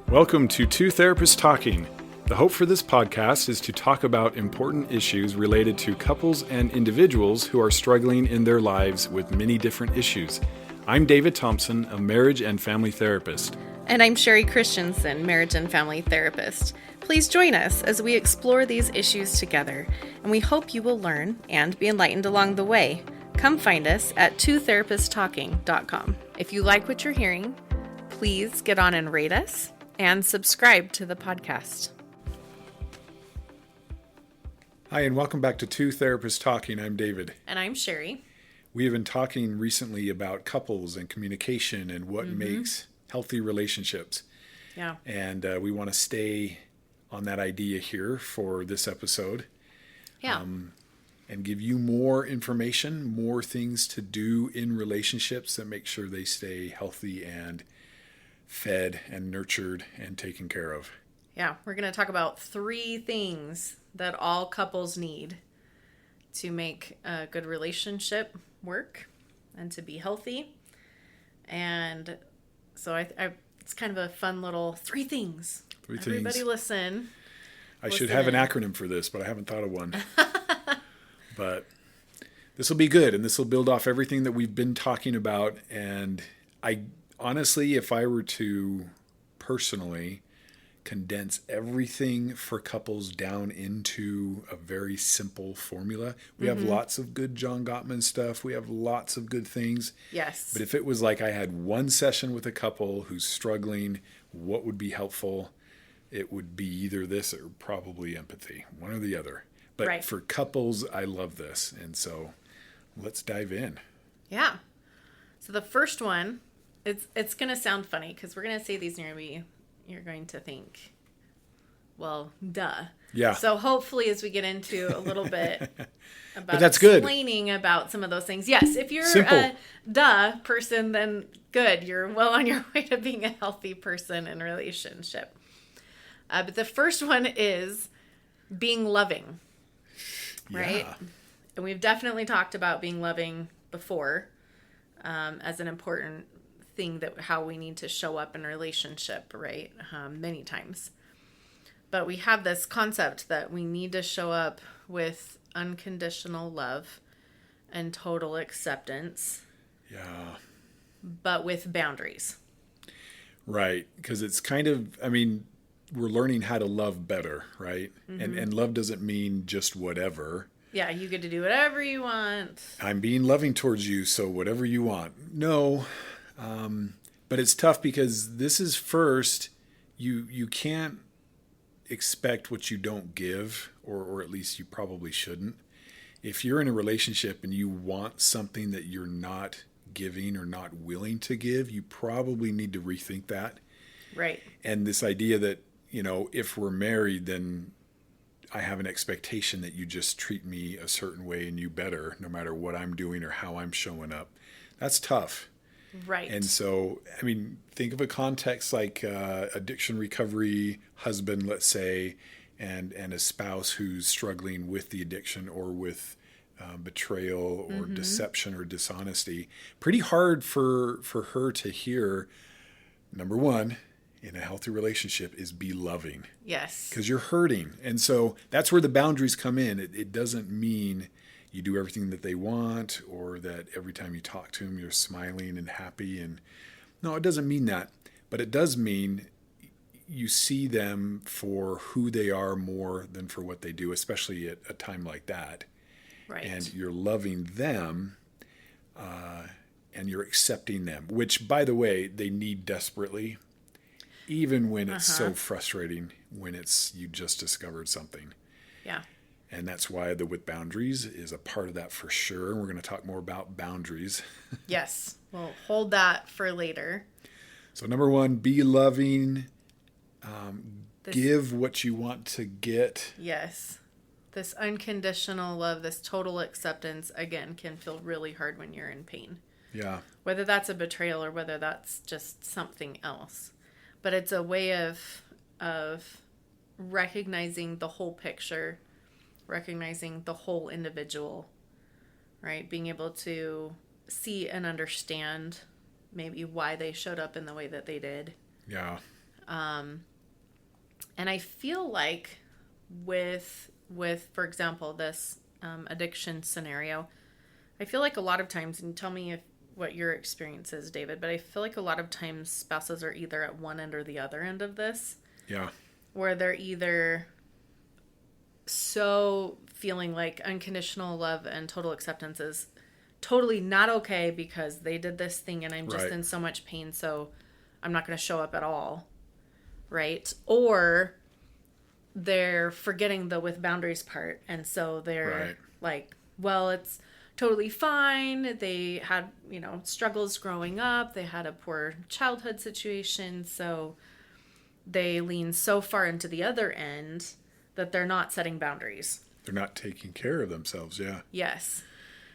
Welcome to Two Therapists Talking. The hope for this podcast is to talk about important issues related to couples and individuals who are struggling in their lives with many different issues. I'm David Thompson, a marriage and family therapist. And I'm Sherie Christensen, marriage and family therapist. Please join us as we explore these issues together, and we hope you will learn and be enlightened along the way. Come find us at twotherapisttalking.com. If you like what you're hearing, please get on and rate us and subscribe to the podcast. Hi, and welcome back to Two Therapists Talking. I'm David. And I'm Sherie. We have been talking recently about couples and communication and what makes healthy relationships. Yeah. And we want to stay on that idea here for this episode. Yeah. And give you more information, more things to do in relationships that make sure they stay healthy and fed and nurtured and taken care of. Yeah, we're going to talk about 3 things that all couples need to make a good relationship work and to be healthy. And so it's kind of a fun little 3 things. 3 things. Everybody listen. I should have an acronym for this, but I haven't thought of one. But this will be good, and this will build off everything that we've been talking about. And I honestly, if I were to personally condense everything for couples down into a very simple formula, we have lots of good John Gottman stuff. We have lots of good things. Yes. But if it was like I had one session with a couple who's struggling, what would be helpful? It would be either this or probably empathy, one or the other. But for couples, I love this. And so let's dive in. Yeah. So the first one, it's going to sound funny because we're going to say these and you're going to think, well, duh. Yeah. So hopefully as we get into a little bit about but that's good. Explaining about some of those things. Yes, if you're Simple. A duh person, then good. You're well on your way to being a healthy person in a relationship. But the first one is being loving. Right? Yeah. And we've definitely talked about being loving before as an important thing that how we need to show up in a relationship, right? Many times. But we have this concept that we need to show up with unconditional love and total acceptance. Yeah. But with boundaries. Right. Because it's kind of, we're learning how to love better, right? And love doesn't mean just whatever. Yeah, you get to do whatever you want. I'm being loving towards you, so whatever you want. No. But it's tough because this is first, you can't expect what you don't give, or at least you probably shouldn't. If you're in a relationship and you want something that you're not giving or not willing to give, you probably need to rethink that. Right. And this idea that, if we're married, then I have an expectation that you just treat me a certain way and you better, no matter what I'm doing or how I'm showing up. That's tough. Right. And so, think of a context like addiction recovery husband, let's say, and a spouse who's struggling with the addiction or with betrayal or deception or dishonesty. Pretty hard for her to hear, number one, in a healthy relationship is be loving. Yes. Because you're hurting. And so that's where the boundaries come in. It doesn't mean you do everything that they want or that every time you talk to them, you're smiling and happy. And no, it doesn't mean that. But it does mean you see them for who they are more than for what they do, especially at a time like that. Right. And you're loving them and you're accepting them, which, by the way, they need desperately. Even when it's so frustrating, when you just discovered something. Yeah. And that's why the with boundaries is a part of that for sure. And we're going to talk more about boundaries. Yes. We'll hold that for later. So number 1, be loving. Give what you want to get. Yes. This unconditional love, this total acceptance, again, can feel really hard when you're in pain. Yeah. Whether that's a betrayal or whether that's just something else. But it's a way of recognizing the whole picture, recognizing the whole individual, right? Being able to see and understand maybe why they showed up in the way that they did. Yeah. And I feel like with for example, this addiction scenario, I feel like a lot of times, and tell me if what your experience is, David, but I feel like a lot of times spouses are either at one end or the other end of this. Yeah. Where they're either so feeling like unconditional love and total acceptance is totally not okay because they did this thing and I'm just in so much pain, so I'm not going to show up at all. Right? Or they're forgetting the with boundaries part. And so they're like, well, it's totally fine. They had, struggles growing up. They had a poor childhood situation. So they lean so far into the other end that they're not setting boundaries. They're not taking care of themselves. Yeah. Yes.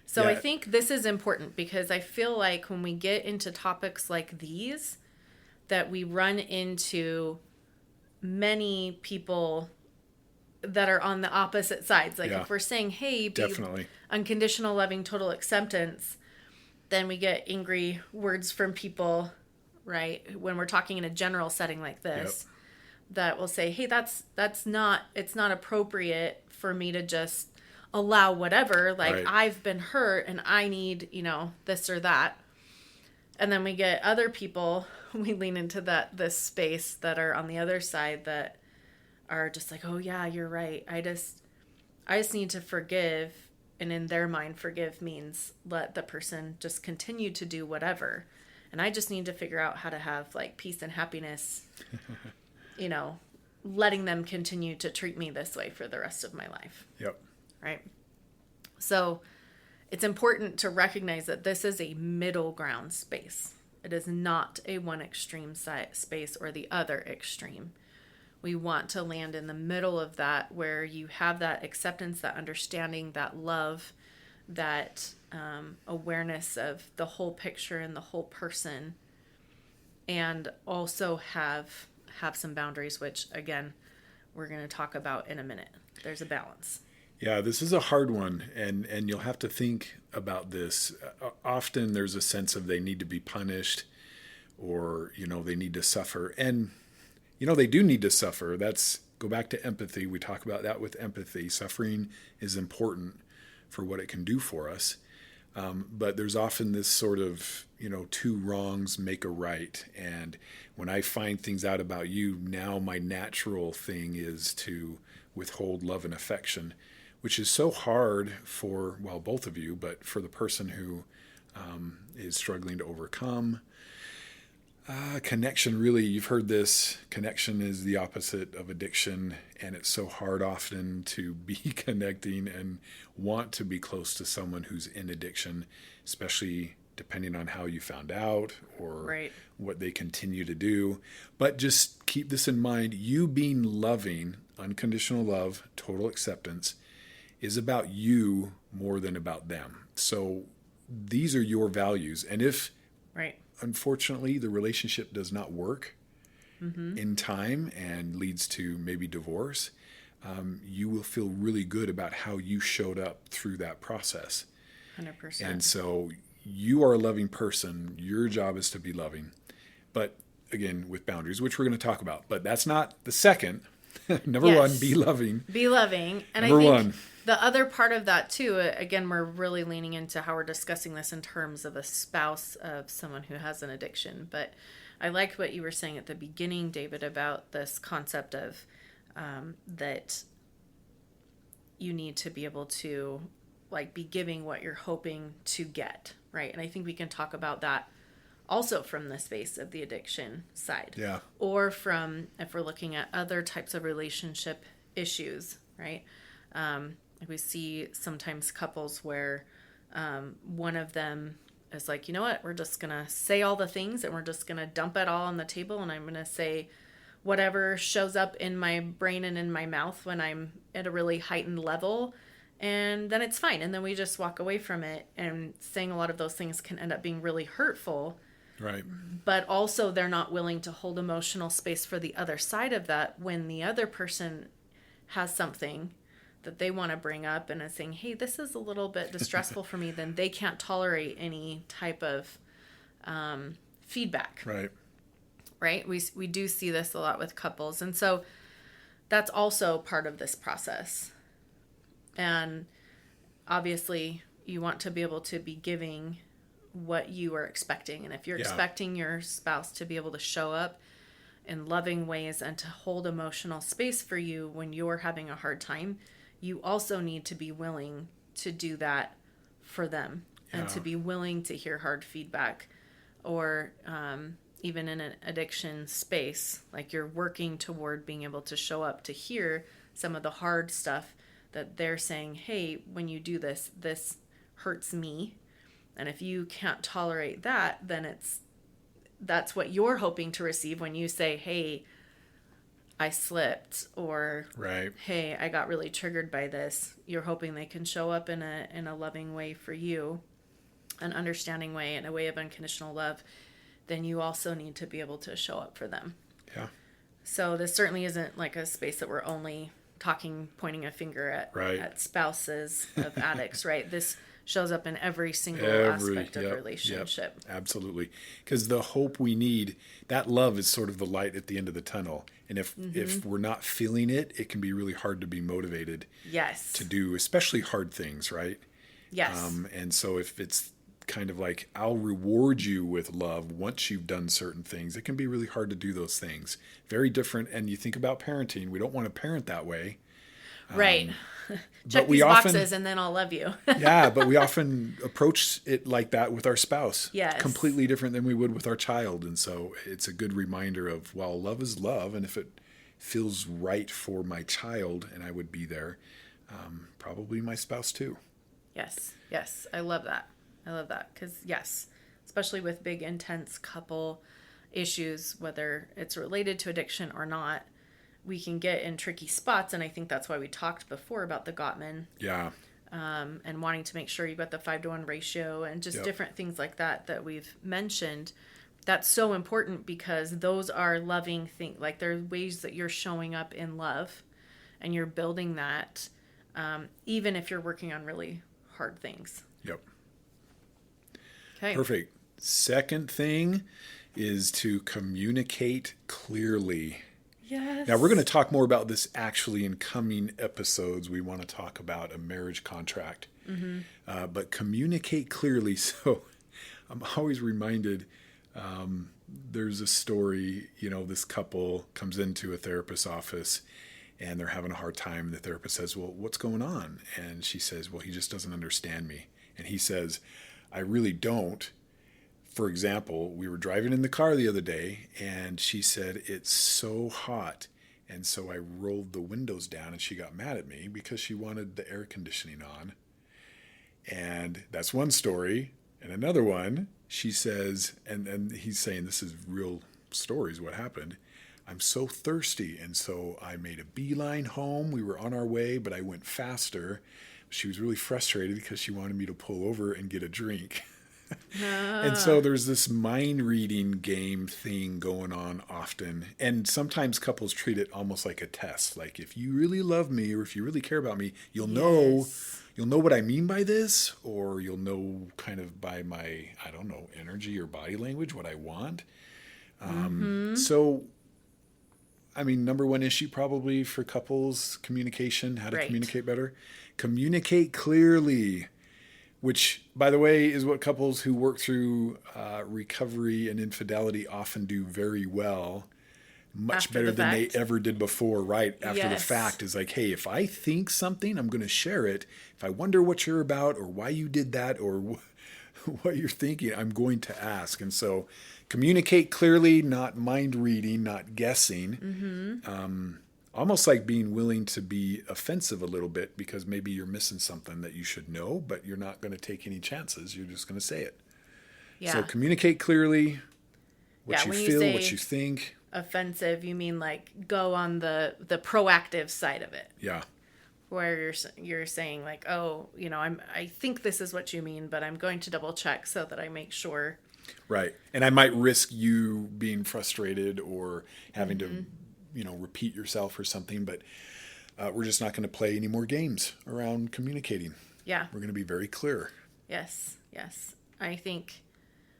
So I think this is important because I feel like when we get into topics like these, that we run into many people that are on the opposite sides. Like if we're saying, hey, be definitely unconditional, loving, total acceptance, then we get angry words from people, right? When we're talking in a general setting like this, that will say, hey, it's not appropriate for me to just allow whatever. Like I've been hurt and I need, this or that. And then we get other people, we lean into this space that are on the other side that are just like, oh yeah, you're right. I just need to forgive. And in their mind, forgive means let the person just continue to do whatever. And I just need to figure out how to have like peace and happiness, letting them continue to treat me this way for the rest of my life. Yep. Right. So it's important to recognize that this is a middle ground space. It is not a one extreme space or the other extreme. We want to land in the middle of that where you have that acceptance, that understanding, that love, that awareness of the whole picture and the whole person, and also have some boundaries, which again, we're going to talk about in a minute. There's a balance. Yeah, this is a hard one, and you'll have to think about this. Often there's a sense of they need to be punished or, they need to suffer. And, they do need to suffer. Go back to empathy. We talk about that with empathy. Suffering is important for what it can do for us. But there's often this sort of, two wrongs make a right. And when I find things out about you, now my natural thing is to withhold love and affection, which is so hard for, both of you, but for the person who is struggling to overcome. Connection, really, you've heard this, connection is the opposite of addiction, and it's so hard often to be connecting and want to be close to someone who's in addiction, especially depending on how you found out or what they continue to do. But just keep this in mind, you being loving, unconditional love, total acceptance, is about you more than about them. So these are your values. And if, unfortunately, the relationship does not work in time and leads to maybe divorce, you will feel really good about how you showed up through that process. 100%. And so you are a loving person. Your job is to be loving. But again, with boundaries, which we're going to talk about. But that's not the second. Number one, be loving. Be loving. And Number I think one. The other part of that too, again, we're really leaning into how we're discussing this in terms of a spouse of someone who has an addiction. But I liked what you were saying at the beginning, David, about this concept of that you need to be able to be giving what you're hoping to get, right? And I think we can talk about that also from the space of the addiction side. Yeah. Or from, if we're looking at other types of relationship issues, right? We see sometimes couples where one of them is like, you know what, we're just going to say all the things and we're just going to dump it all on the table, and I'm going to say whatever shows up in my brain and in my mouth when I'm at a really heightened level, and then it's fine. And then we just walk away from it, and saying a lot of those things can end up being really hurtful. Right. But also they're not willing to hold emotional space for the other side of that when the other person has something that they want to bring up and is saying, hey, this is a little bit distressful for me, then they can't tolerate any type of feedback. Right. right? We do see this a lot with couples. And so that's also part of this process. And obviously, you want to be able to be giving what you are expecting. And if you're expecting your spouse to be able to show up in loving ways and to hold emotional space for you when you're having a hard time, you also need to be willing to do that for them and to be willing to hear hard feedback. Or even in an addiction space, like you're working toward being able to show up to hear some of the hard stuff that they're saying, hey, when you do this, this hurts me. And if you can't tolerate that, then that's what you're hoping to receive when you say, hey, I slipped, or right. hey, I got really triggered by this. You're hoping they can show up in a loving way for you, an understanding way, and a way of unconditional love. Then you also need to be able to show up for them. Yeah. So this certainly isn't like a space that we're only pointing a finger at spouses of addicts, right? This shows up in every single aspect of relationship. Yep, absolutely. Because the hope we need, that love is sort of the light at the end of the tunnel. And if we're not feeling it, it can be really hard to be motivated to do, especially hard things, right? Yes. And so if it's kind of like, I'll reward you with love once you've done certain things, it can be really hard to do those things. Very different. And you think about parenting, we don't want to parent that way. Right. Check these boxes and then I'll love you. Yeah, but we often approach it like that with our spouse. Yes. Completely different than we would with our child. And so it's a good reminder of, well, love is love. And if it feels right for my child and I would be there, probably my spouse too. Yes. Yes. I love that. Because, yes, especially with big, intense couple issues, whether it's related to addiction or not, we can get in tricky spots. And I think that's why we talked before about the Gottman. Yeah. And wanting to make sure you've got the 5-to-1 ratio and just different things like that we've mentioned. That's so important because those are loving things. Like there are ways that you're showing up in love and you're building that, even if you're working on really hard things. Yep. Okay. Perfect. Second thing is to communicate clearly. Yes. Now, we're going to talk more about this actually in coming episodes. We want to talk about a marriage contract. But communicate clearly. So I'm always reminded, there's a story, this couple comes into a therapist's office and they're having a hard time. And the therapist says, well, what's going on? And she says, well, he just doesn't understand me. And he says, I really don't. For example, we were driving in the car the other day and she said, it's so hot. And so I rolled the windows down and she got mad at me because she wanted the air conditioning on. And that's one story. And another one, she says, and he's saying this is real stories, what happened. I'm so thirsty. And so I made a beeline home. We were on our way, but I went faster. She was really frustrated because she wanted me to pull over and get a drink. And so there's this mind reading game thing going on often. And sometimes couples treat it almost like a test. Like if you really love me or if you really care about me, you'll know what I mean by this, or you'll know kind of by my, I don't know, energy or body language, what I want. So, I mean, number one issue probably for couples, communication, how to communicate better. Communicate clearly, which, by the way, is what couples who work through recovery and infidelity often do very well, much better than they ever did before, right after the fact. Is like, hey, if I think something, I'm going to share it. If I wonder what you're about or why you did that or what you're thinking, I'm going to ask. And so communicate clearly, not mind reading, not guessing. Almost like being willing to be offensive a little bit because maybe you're missing something that you should know, but you're not going to take any chances. You're just going to say it. Yeah. So communicate clearly what you feel, what you think. Offensive, you mean like go on the proactive side of it. Yeah. Where you're saying like, oh, I think this is what you mean, but I'm going to double check so that I make sure. Right. And I might risk you being frustrated or having to repeat yourself or something, but we're just not going to play any more games around communicating. Yeah. We're going to be very clear. Yes. I think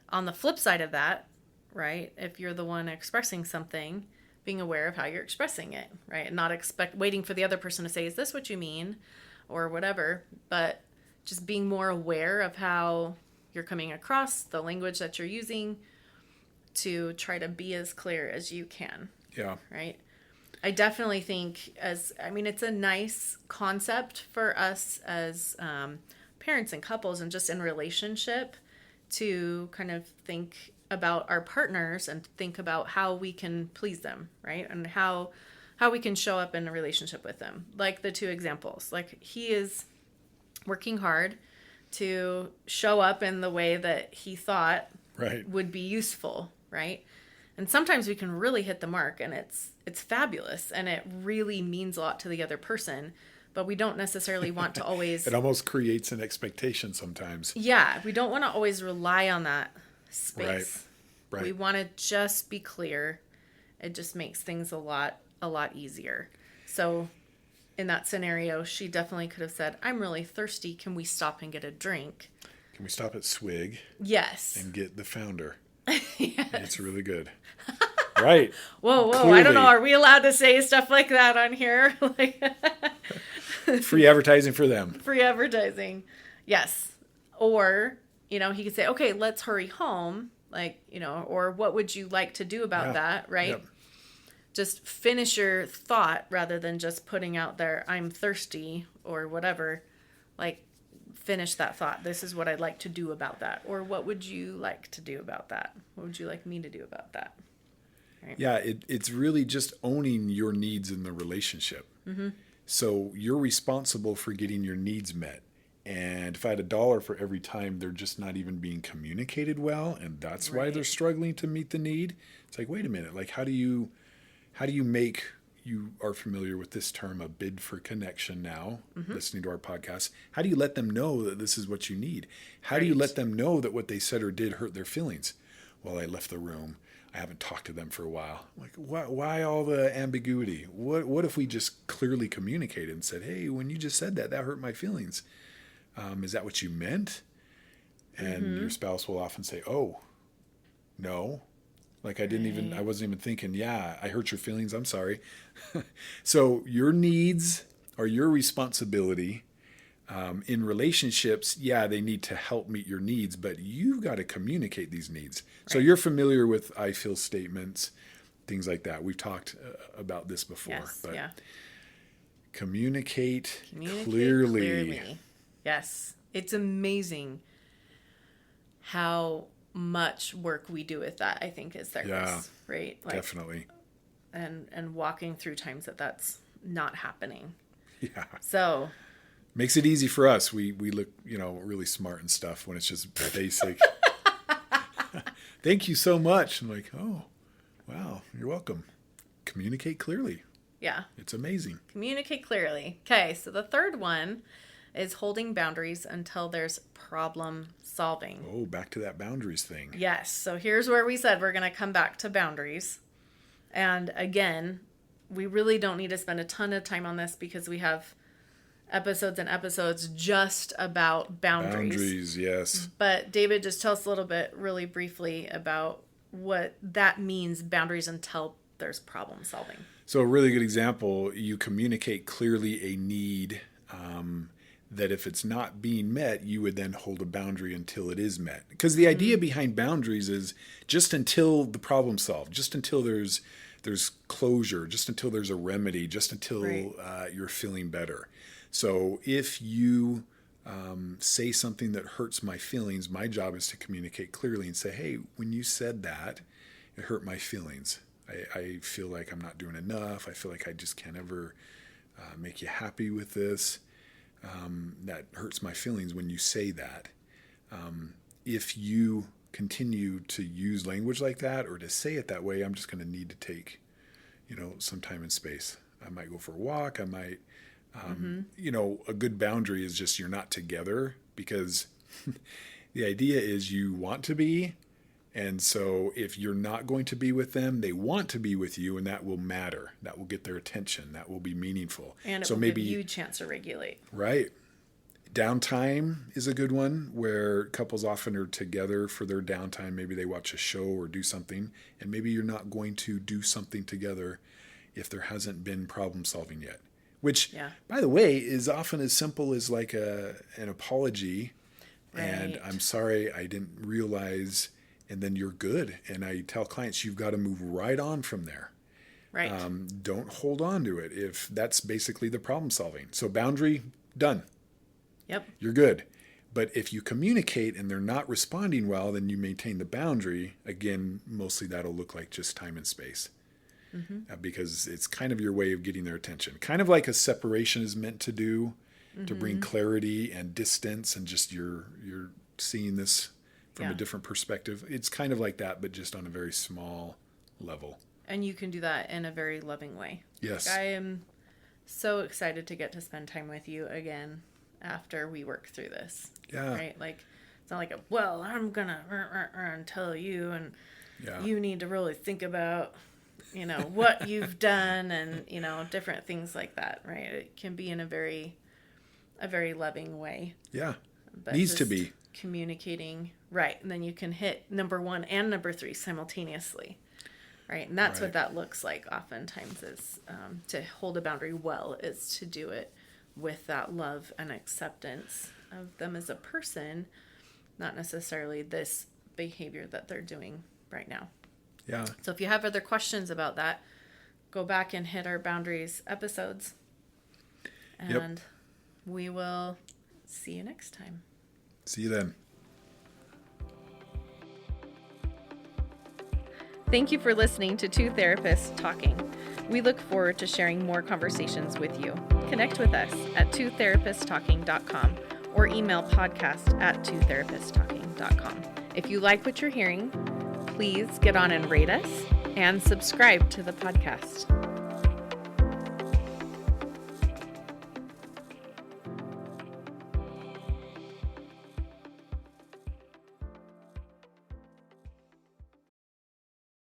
on the flip side of that, right? If you're the one expressing something, being aware of how you're expressing it, right? And not waiting for the other person to say, is this what you mean? Or whatever. But just being more aware of how you're coming across, the language that you're using, to try to be as clear as you can. Yeah. Right? I definitely think it's a nice concept for us as parents and couples and just in relationship to kind of think about our partners and think about how we can please them, right? And how we can show up in a relationship with them. Like the two examples. Like he is working hard to show up in the way that he thought would be useful, right? And sometimes we can really hit the mark and it's fabulous and it really means a lot to the other person, but we don't necessarily want to always... It almost creates an expectation sometimes. Yeah, we don't want to always rely on that space. Right. We want to just be clear. It just makes things a lot easier. So in that scenario, she definitely could have said, I'm really thirsty. Can we stop and get a drink? Can we stop at Swig? Yes. And get the Founder? Yes. It's really good. Right. Whoa. Clearly. I don't know. Are we allowed to say stuff like that on here? Free advertising for them. Free advertising. Yes. Or, he could say, okay, let's hurry home. Or what would you like to do about that? Right. Yep. Just finish your thought rather than just putting out there, I'm thirsty or whatever. Finish that thought. This is what I'd like to do about that. Or what would you like to do about that? What would you like me to do about that? Right? Yeah, it's really just owning your needs in the relationship. Mm-hmm. So you're responsible for getting your needs met. And if I had $1 for every time they're just not even being communicated well, and that's why they're struggling to meet the need, it's like, wait a minute, how do you make... You are familiar with this term, a bid for connection now, listening to our podcast. How do you let them know that this is what you need? How do you let them know that what they said or did hurt their feelings? Well, I left the room. I haven't talked to them for a while. Why all the ambiguity? What if we just clearly communicated and said, hey, when you just said that hurt my feelings. Is that what you meant? And your spouse will often say, oh, no. I wasn't even thinking, I hurt your feelings. I'm sorry. So your needs are your responsibility. In relationships, they need to help meet your needs, but you've got to communicate these needs. Right. So you're familiar with I feel statements, things like that. We've talked about this before. Yes, but communicate clearly. Yes. It's amazing how much work we do with that, I think, as therapists, right? Definitely. And walking through times that's not happening. Yeah. So makes it easy for us. We look, really smart and stuff when it's just basic. Thank you so much. I'm like, oh, wow, you're welcome. Communicate clearly. Yeah. It's amazing. Communicate clearly. Okay, so the third one is holding boundaries until there's problem solving. Oh, back to that boundaries thing. Yes. So here's where we said we're going to come back to boundaries. And again, we really don't need to spend a ton of time on this because we have episodes and episodes just about boundaries. Boundaries, yes. But David, just tell us a little bit really briefly about what that means, boundaries until there's problem solving. So a really good example, you communicate clearly a need that if it's not being met, you would then hold a boundary until it is met. Because the idea behind boundaries is just until the problem's solved, just until there's closure, just until there's a remedy, just until you're feeling better. So if you say something that hurts my feelings, my job is to communicate clearly and say, hey, when you said that, it hurt my feelings. I feel like I'm not doing enough. I feel like I just can't ever make you happy with this. That hurts my feelings when you say that. If you continue to use language like that or to say it that way, I'm just going to need to take, some time and space. I might go for a walk. I might, a good boundary is just you're not together because the idea is you want to be. And so if you're not going to be with them, they want to be with you, and that will matter. That will get their attention. That will be meaningful. And it so will maybe, give you a chance to regulate. Right. Downtime is a good one where couples often are together for their downtime. Maybe they watch a show or do something, and maybe you're not going to do something together if there hasn't been problem solving yet. Which, by the way, is often as simple as like an apology. Right. And I'm sorry, I didn't realize, and then you're good. And I tell clients, you've got to move right on from there. Right. Don't hold on to it if that's basically the problem solving. So boundary, done. Yep. You're good. But if you communicate and they're not responding well, then you maintain the boundary. Again, mostly that'll look like just time and space. Because it's kind of your way of getting their attention. Kind of like a separation is meant to do, to bring clarity and distance, and just you're seeing this from a different perspective. It's kind of like that, but just on a very small level. And you can do that in a very loving way. Yes. Like, I am so excited to get to spend time with you again after we work through this. Yeah. Right? Like, it's not like, I'm going to tell you, and Yeah. you need to really think about, what you've done and, different things like that, right? It can be in a very loving way. Yeah. But Needs to be. Communicating, right. And then you can hit number 1 and number 3 simultaneously, right? And that's what that looks like oftentimes is to hold a boundary well is to do it with that love and acceptance of them as a person, not necessarily this behavior that they're doing right now. Yeah. So if you have other questions about that, go back and hit our boundaries episodes. And we will see you next time. See you then. Thank you for listening to Two Therapists Talking. We look forward to sharing more conversations with you. Connect with us at twotherapisttalking.com or email podcast@twotherapisttalking.com. If you like what you're hearing, please get on and rate us and subscribe to the podcast.